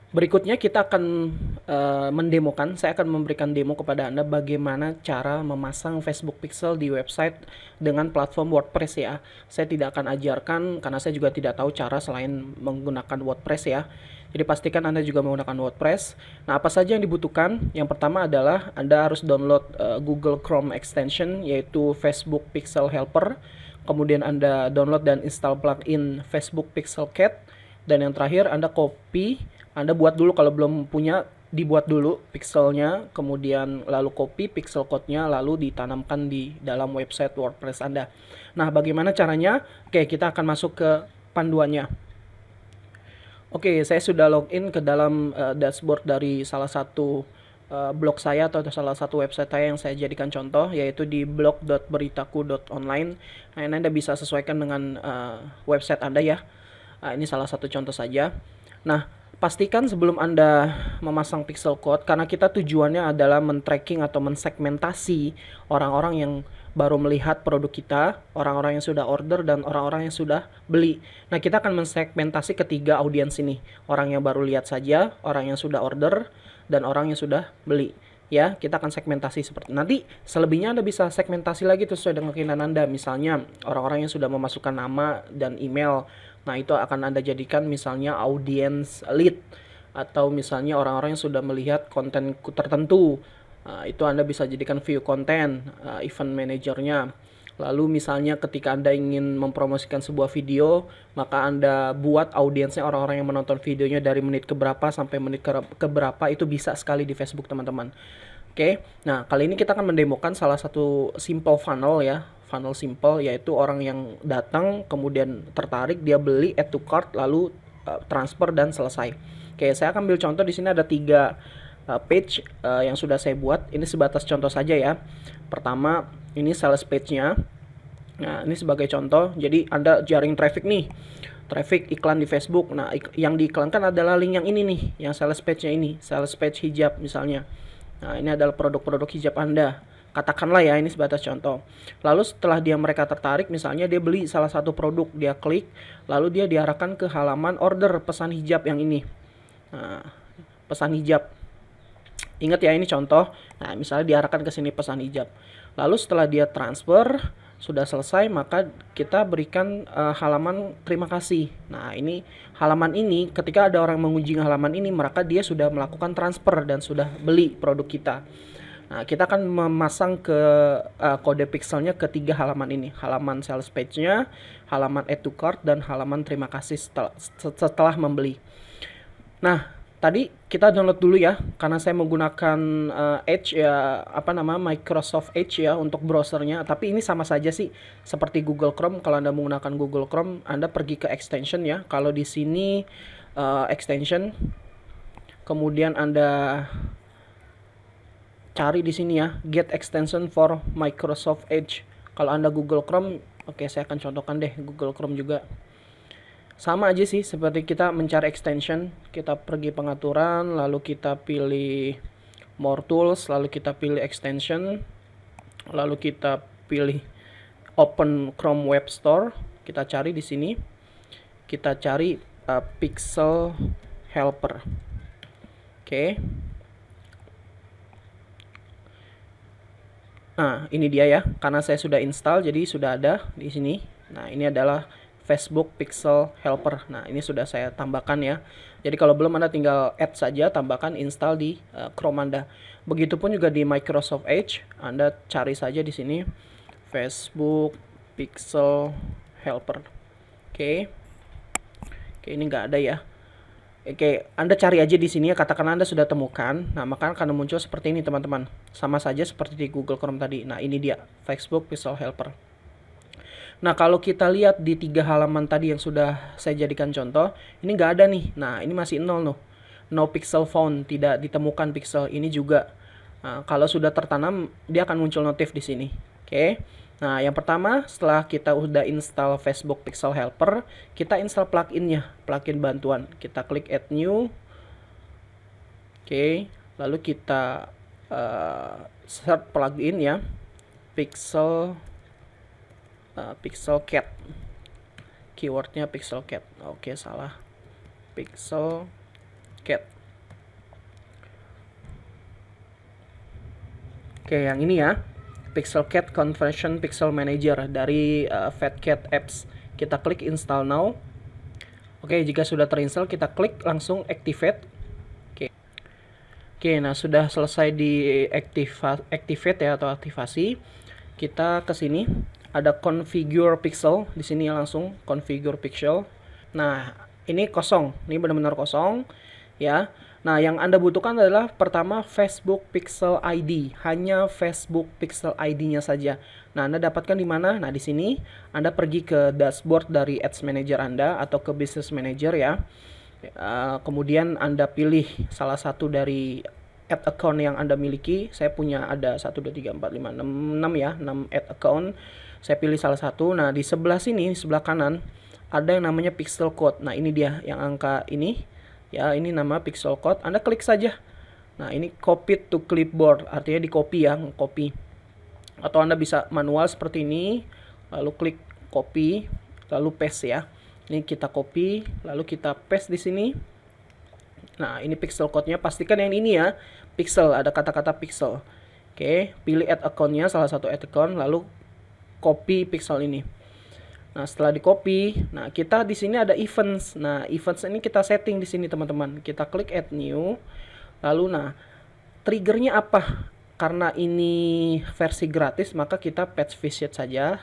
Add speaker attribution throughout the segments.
Speaker 1: Berikutnya kita akan mendemokan, saya akan memberikan demo kepada Anda bagaimana cara memasang Facebook Pixel di website dengan platform WordPress ya. Saya tidak akan ajarkan karena saya juga tidak tahu cara selain menggunakan WordPress ya. Jadi pastikan Anda juga menggunakan WordPress. Nah, apa saja yang dibutuhkan? Yang pertama adalah Anda harus download Google Chrome extension yaitu Facebook Pixel Helper. Kemudian Anda download dan install plugin Facebook Pixel Cat. Dan yang terakhir Anda Anda buat dulu kalau belum punya, dibuat dulu pixelnya, kemudian lalu copy pixel code-nya, lalu ditanamkan di dalam website WordPress Anda. Nah, bagaimana caranya? Oke, kita akan masuk ke panduannya. Oke, saya sudah login ke dalam dashboard dari salah satu blog saya atau salah satu website saya yang saya jadikan contoh, yaitu di blog.beritaku.online. Nah, ini Anda bisa sesuaikan dengan website Anda ya. Ini salah satu contoh saja. Nah, pastikan sebelum Anda memasang pixel code, karena kita tujuannya adalah men-tracking atau mensegmentasi orang-orang yang baru melihat produk kita, orang-orang yang sudah order, dan orang-orang yang sudah beli. Nah, kita akan mensegmentasi ketiga audiens ini. Orang yang baru lihat saja, orang yang sudah order, dan orang yang sudah beli. Ya, kita akan segmentasi seperti nanti. Selebihnya Anda bisa segmentasi lagi sesuai dengan keinginan Anda. Misalnya orang-orang yang sudah memasukkan nama dan email. Nah, itu akan Anda jadikan misalnya audience lead, atau misalnya orang-orang yang sudah melihat konten tertentu. Itu Anda bisa jadikan view konten, event manajernya. Lalu misalnya ketika Anda ingin mempromosikan sebuah video, maka Anda buat audiensnya orang-orang yang menonton videonya dari menit ke berapa sampai menit ke berapa, itu bisa sekali di Facebook teman-teman. Oke, nah kali ini kita akan mendemokan salah satu simple funnel ya, funnel simple, yaitu orang yang datang kemudian tertarik, dia beli, add to cart, lalu transfer dan selesai. Oke, saya akan ambil contoh di sini ada 3 page yang sudah saya buat. Ini sebatas contoh saja ya. Pertama, ini sales page-nya. Nah, ini sebagai contoh. Jadi Anda jaring traffic nih. Traffic iklan di Facebook. Nah, yang diiklankan adalah link yang ini nih, yang sales page-nya ini, sales page hijab misalnya. Nah, ini adalah produk-produk hijab Anda. Katakanlah ya, ini sebatas contoh. Lalu setelah mereka tertarik, misalnya dia beli salah satu produk, dia klik, lalu dia diarahkan ke halaman order pesan hijab yang ini. Nah, pesan hijab. Ingat ya, ini contoh. Nah, misalnya diarahkan ke sini pesan hijab. Lalu setelah dia transfer, sudah selesai, maka kita berikan halaman terima kasih. Nah, ini halaman ini ketika ada orang mengunjungi halaman ini, maka dia sudah melakukan transfer dan sudah beli produk kita. Nah, kita akan memasang ke kode pixelnya ke 3 halaman ini. Halaman sales page-nya, halaman add to cart, dan halaman terima kasih setelah membeli. Nah, tadi kita download dulu ya, karena saya menggunakan Edge ya, Microsoft Edge ya untuk browsernya. Tapi ini sama saja sih seperti Google Chrome. Kalau Anda menggunakan Google Chrome, Anda pergi ke extension ya. Kalau di sini extension, kemudian Anda cari di sini ya, get extension for Microsoft Edge. Kalau Anda Google Chrome, oke, saya akan contohkan deh Google Chrome juga. Sama aja sih seperti kita mencari extension. Kita pergi pengaturan, lalu kita pilih more tools, lalu kita pilih extension, lalu kita pilih open Chrome Web Store. Kita cari di sini, kita cari Pixel Helper. Oke. Nah, ini dia ya, karena saya sudah install jadi sudah ada di sini. Nah, ini adalah Facebook Pixel Helper. Nah, ini sudah saya tambahkan ya. Jadi kalau belum, Anda tinggal add saja, tambahkan, install di Chrome Anda. Begitupun juga di Microsoft Edge, Anda cari saja di sini Facebook Pixel Helper. Oke. Oke, ini nggak ada ya. Oke, Anda cari aja di sini ya, katakan Anda sudah temukan. Nah, maka akan muncul seperti ini teman-teman. Sama saja seperti di Google Chrome tadi. Nah, ini dia Facebook Pixel Helper. Nah, kalau kita lihat di 3 halaman tadi yang sudah saya jadikan contoh, ini nggak ada nih. Nah, ini masih 0 loh. No pixel found, tidak ditemukan pixel. Ini juga. Nah, kalau sudah tertanam, dia akan muncul notif di sini. Oke. Nah, yang pertama, setelah kita udah install Facebook Pixel Helper, kita install pluginnya, plugin bantuan. Kita klik add new. Oke. Lalu kita search plugin ya. Pixel Cat, keywordnya Pixel Cat. Oke, salah, Pixel Cat. Oke, yang ini ya, Pixelcat Conversion Pixel Manager dari Fatcat Apps. Kita klik install now. Oke, jika sudah terinstall kita klik langsung activate. Oke, nah sudah selesai di activate ya atau aktivasi. Kita ke sini ada configure pixel, di sini langsung configure pixel. Nah, ini kosong. Ini benar-benar kosong ya. Nah, yang Anda butuhkan adalah pertama Facebook Pixel ID, hanya Facebook Pixel ID-nya saja. Nah, Anda dapatkan di mana? Nah, di sini Anda pergi ke dashboard dari Ads Manager Anda atau ke Business Manager ya. Kemudian Anda pilih salah satu dari ad account yang Anda miliki. Saya punya ada 1 2 3 4 5 6 ya, 6 ad account. Saya pilih salah satu. Nah, di sebelah sini, sebelah kanan ada yang namanya pixel code. Nah, ini dia yang angka ini. Ya, ini nama pixel code. Anda klik saja. Nah, ini copy to clipboard, artinya di copy ya, copy. Atau Anda bisa manual seperti ini, lalu klik copy, lalu paste ya. Ini kita copy, lalu kita paste di sini. Nah, ini pixel code-nya, pastikan yang ini ya, pixel, ada kata-kata pixel. Oke, pilih add account-nya, salah satu add account, lalu copy pixel ini. Nah, setelah di copy, nah kita di sini ada events. Nah, events ini kita setting di sini teman-teman. Kita klik add new. Lalu nah, triggernya apa? Karena ini versi gratis, maka kita page visit saja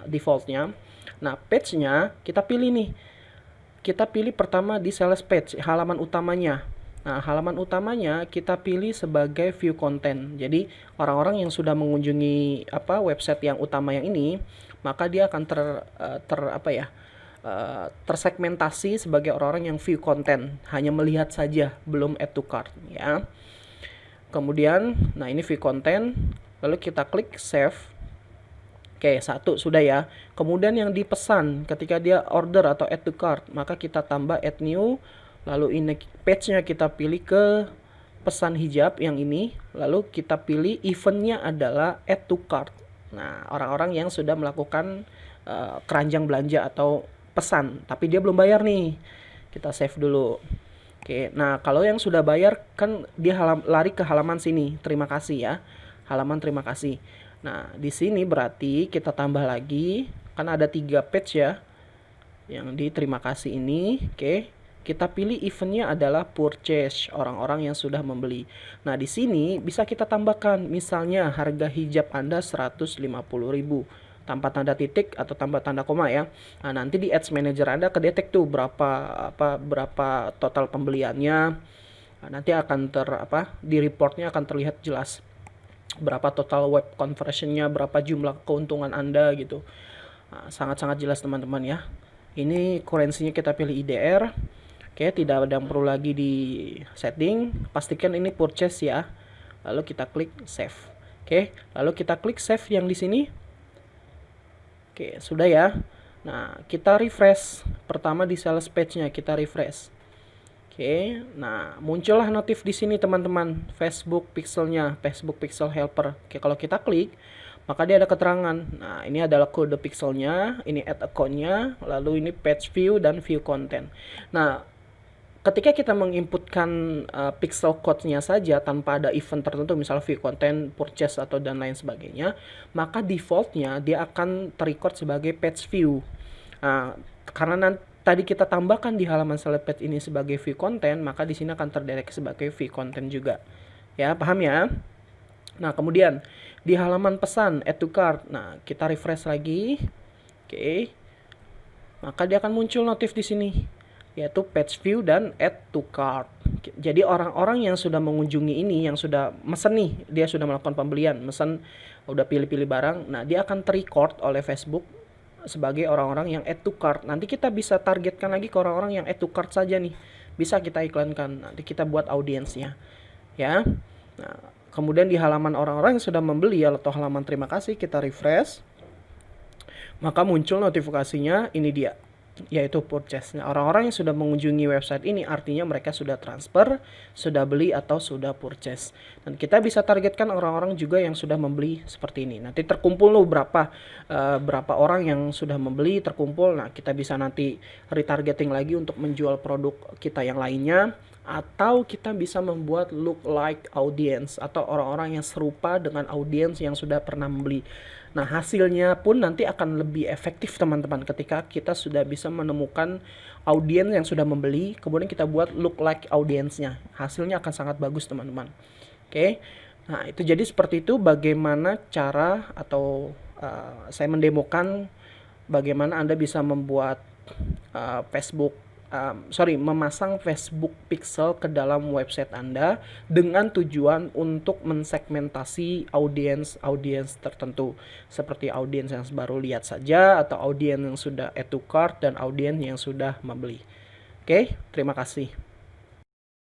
Speaker 1: defaultnya. Nah, page-nya kita pilih nih. Kita pilih pertama di sales page, halaman utamanya. Nah, halaman utamanya kita pilih sebagai view content. Jadi, orang-orang yang sudah mengunjungi website yang utama yang ini, maka dia akan tersegmentasi sebagai orang-orang yang view content, hanya melihat saja, belum add to cart ya. Kemudian, nah ini view content, lalu kita klik save. Oke, satu sudah ya. Kemudian yang dipesan ketika dia order atau add to cart, maka kita tambah add new. Lalu ini page-nya kita pilih ke pesan hijab yang ini. Lalu kita pilih event-nya adalah add to cart. Nah, orang-orang yang sudah melakukan keranjang belanja atau pesan, tapi dia belum bayar nih. Kita save dulu. Oke, nah kalau yang sudah bayar kan dia lari ke halaman sini. Terima kasih ya. Halaman terima kasih. Nah, di sini berarti kita tambah lagi, kan ada 3 page ya. Yang di terima kasih ini. Oke. Kita pilih eventnya adalah purchase, orang-orang yang sudah membeli. Nah, di sini bisa kita tambahkan, misalnya harga hijab Anda 150.000 tanpa tanda titik atau tanpa tanda koma ya. Nah, nanti di Ads Manager Anda kedetek tuh berapa total pembeliannya. Nah, nanti akan di reportnya akan terlihat jelas berapa total web conversionnya, berapa jumlah keuntungan Anda gitu. Nah, sangat-sangat jelas teman-teman ya. Ini currency-nya kita pilih IDR. Oke, tidak ada yang perlu lagi di setting. Pastikan ini purchase ya. Lalu kita klik save. Oke, lalu kita klik save yang di sini. Oke, sudah ya. Nah, kita refresh. Pertama di sales page-nya kita refresh. Oke, nah muncullah notif di sini teman-teman. Facebook pixelnya, Facebook Pixel Helper. Oke, kalau kita klik, maka dia ada keterangan. Nah, ini adalah kode pixelnya, ini add account-nya, lalu ini page view dan view content. Nah, ketika kita menginputkan pixel code-nya saja tanpa ada event tertentu, misalnya view content, purchase atau dan lain sebagainya, maka defaultnya dia akan terrecord sebagai page view. Nah, karena tadi kita tambahkan di halaman select page ini sebagai view content, maka di sini akan terdetek sebagai view content juga. Ya, paham ya? Nah, kemudian di halaman pesan add to cart, nah kita refresh lagi. Oke. Maka dia akan muncul notif di sini, yaitu page view dan add to cart. Jadi orang-orang yang sudah mengunjungi ini, yang sudah mesen nih, dia sudah melakukan pembelian, mesen, udah pilih-pilih barang, nah dia akan terrecord oleh Facebook sebagai orang-orang yang add to cart. Nanti kita bisa targetkan lagi ke orang-orang yang add to cart saja nih, bisa kita iklankan, nanti kita buat audiensnya ya. Nah, kemudian di halaman orang-orang yang sudah membeli atau halaman terima kasih, kita refresh, maka muncul notifikasinya, ini dia, yaitu purchase. Nah, orang-orang yang sudah mengunjungi website ini artinya mereka sudah transfer, sudah beli atau sudah purchase. Dan kita bisa targetkan orang-orang juga yang sudah membeli seperti ini. Nanti terkumpul loh berapa orang yang sudah membeli terkumpul. Nah, kita bisa nanti retargeting lagi untuk menjual produk kita yang lainnya atau kita bisa membuat look like audience atau orang-orang yang serupa dengan audience yang sudah pernah membeli. Nah, hasilnya pun nanti akan lebih efektif teman-teman ketika kita sudah bisa menemukan audiens yang sudah membeli, kemudian kita buat look like audiensnya. Hasilnya akan sangat bagus teman-teman. Oke. Nah, itu jadi seperti itu bagaimana cara atau saya mendemokan bagaimana Anda bisa membuat memasang Facebook Pixel ke dalam website Anda dengan tujuan untuk mensegmentasi audiens tertentu, seperti audiens yang baru lihat saja atau audiens yang sudah add to cart dan audiens yang sudah membeli. Oke, terima kasih.